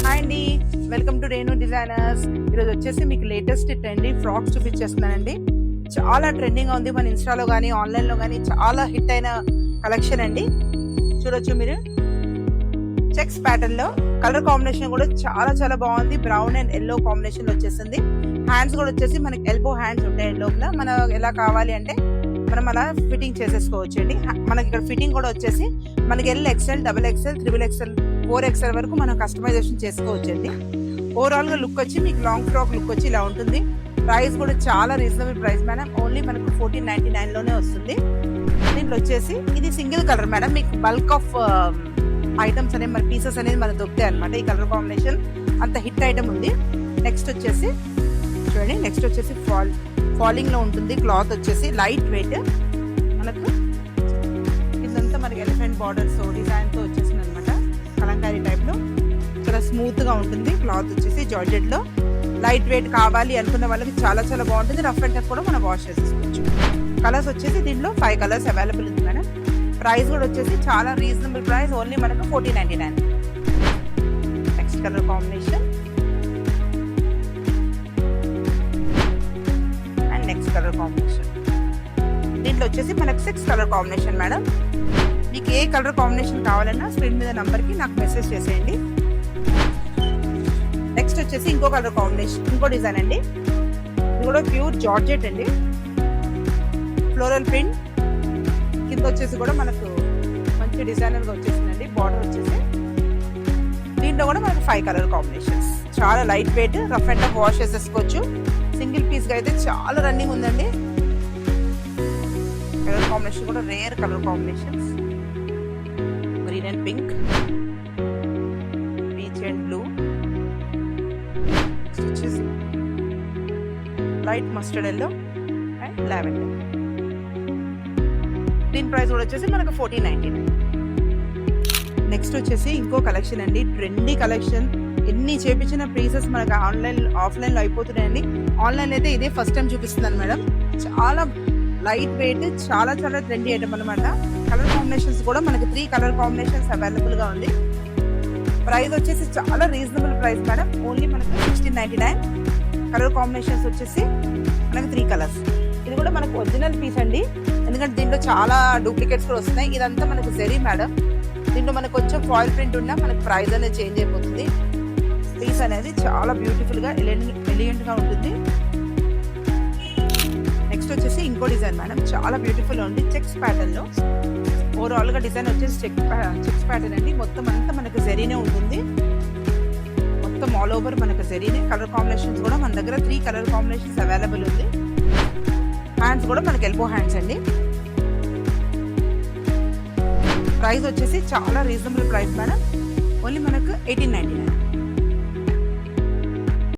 Hi అండి, welcome to Renu designers. ఈరోజు వచ్చేసి మీకు లేటెస్ట్ ట్రెండీ ఫ్రాక్స్ చూపించేస్తున్నానండి. చాలా ట్రెండింగ్గా ఉంది. మన ఇన్స్టాలో కానీ ఆన్లైన్లో కానీ చాలా హిట్ అయిన కలెక్షన్ అండి. చూడొచ్చు మీరు. చెక్స్ ప్యాటర్న్లో కలర్ కాంబినేషన్ కూడా చాలా చాలా బాగుంది. బ్రౌన్ అండ్ ఎల్లో కాంబినేషన్ వచ్చేసింది. హ్యాండ్స్ కూడా వచ్చేసి మనకి ఎల్బో హ్యాండ్స్ ఉంటాయి. లోపల మనం ఎలా కావాలి అంటే మనం అలా ఫిట్టింగ్ చేసేసుకోవచ్చు అండి. మనకి ఇక్కడ ఫిట్టింగ్ కూడా వచ్చేసి మనకి XL, XXL, XXL, 4XL వరకు మనం కస్టమైజేషన్ చేసుకోవచ్చు అండి. ఓవరాల్గా లుక్ వచ్చి మీకు లాంగ్ ఫ్రాక్ లుక్ వచ్చి ఇలా ఉంటుంది. ప్రైస్ కూడా చాలా రీజనబుల్ ప్రైస్ మేడం. ఓన్లీ మనకు 1499లోనే వస్తుంది. దీంట్లో వచ్చేసి ఇది సింగిల్ కలర్ మేడం. మీకు బల్క్ ఆఫ్ ఐటమ్స్ అనేవి మన పీసెస్ అనేది మనకు దొరుకుతాయి అనమాట. ఈ కలర్ కాంబినేషన్ అంత హిట్ ఐటమ్ ఉంది. నెక్స్ట్ వచ్చేసి చూడండి, నెక్స్ట్ వచ్చేసి ఫాలింగ్లో ఉంటుంది. క్లాత్ వచ్చేసి లైట్ వెయిట్, మనకు ఇదంతా మనకి ఎలిఫెంట్ బార్డర్స్ డిజైన్తో వచ్చేసింది అనమాట. కలంకారీ టైప్లో చాలా స్మూత్గా ఉంటుంది. క్లాత్ వచ్చేసి జార్జెట్లో లైట్ వెయిట్ కావాలి అనుకున్న వాళ్ళకి చాలా చాలా బాగుంటుంది. రఫ్ అండ్ టఫ్ కూడా మనం వాష్ చేసేసుకోవచ్చు. కలర్స్ వచ్చేసి దీంట్లో 5 కలర్స్ అవైలబుల్ ఉంది మేడం. ప్రైస్ కూడా వచ్చేసి చాలా రీజనబుల్ ప్రైస్. ఓన్లీ మనకు 1499. Next colour combination and next colour combination. దీంట్లో వచ్చేసి మనకు 6 కలర్ కాంబినేషన్ మేడం. మీకు ఏ కలర్ కాంబినేషన్ కావాలన్నా స్క్రీన్ మీద నంబర్కి నాకు మెసేజ్ చేసేయండి. నెక్స్ట్ వచ్చేసి ఇంకో కలర్ కాంబినేషన్, ఇంకో డిజైన్ అండి. ఇది కూడా ప్యూర్ జార్జెట్ అండి. ఫ్లోరల్ ప్రింట్ కింద వచ్చేసి కూడా మనకు మంచి డిజైనర్గా వచ్చేసిందండి. బార్డర్ వచ్చేసి దీంట్లో కూడా మనకు 5 కలర్ కాంబినేషన్స్. చాలా light weight, rough and tough wash చేసేసుకోవచ్చు. సింగిల్ పీస్గా అయితే చాలా రన్నింగ్ ఉందండి. కలర్ కాంబినేషన్ కూడా rare colour combinations. Green and pink, peach and blue, వచ్చేసి light mustard yellow and lavender. దీని ప్రైస్ కూడా వచ్చేసి మనకు 1499. నెక్స్ట్ వచ్చేసి ఇంకో కలెక్షన్ అండి. Trendy collection. ఎన్ని చేపించిన పీసెస్ మనకు ఆఫ్లైన్లో అయిపోతున్నాయండి. ఆన్లైన్ అయితే ఇదే ఫస్ట్ టైం చూపిస్తున్నాను మేడం. చాలా లైట్ వెయిట్, చాలా చాలా ట్రెండీ ఐటమ్ అనమాట. కలర్ కాంబినేషన్స్ కూడా మనకి 3 కలర్ కాంబినేషన్స్ అవైలబుల్గా ఉంది. ప్రైస్ వచ్చేసి చాలా రీజనబుల్ ప్రైస్ మేడం. ఓన్లీ మనకు 1699. కలర్ కాంబినేషన్స్ వచ్చేసి మనకు 3 కలర్స్. ఇది కూడా మనకు ఒరిజినల్ పీస్ అండి. ఎందుకంటే దీంట్లో చాలా డూప్లికేట్స్ కూడా వస్తున్నాయి. ఇదంతా మనకు జరీ మేడం. దీంట్లో మనకు కొంచెం ఫాయిల్ ప్రింట్ ఉన్నా మనకు ప్రైస్ అనేది చేంజ్ అయిపోతుంది. పీస్ అనేది చాలా బ్యూటిఫుల్గా ఎలిగెంట్గా ఉంటుంది. నెక్స్ట్ వచ్చేసి ఇంకో డిజైన్ మేడం. చాలా బ్యూటిఫుల్గా ఉంది. చెక్స్ ప్యాటర్న్లో ఓవరాల్గా డిజైన్ వచ్చేసి చెక్స్ ప్యాటర్న్ అండి. మొత్తం అంతా మనకు జరీనే ఉంటుంది. మొత్తం ఆల్ ఓవర్ మనకు జరీనే. కలర్ కాంబినేషన్స్ కూడా మన దగ్గర 3 కలర్ కాంబినేషన్స్ అవైలబుల్ ఉంది. హ్యాండ్స్ కూడా మనకి ఎల్బో హ్యాండ్స్ అండి. ప్రైస్ వచ్చేసి చాలా రీజనబుల్ ప్రైస్ మేడం. ఓన్లీ మనకు 1899.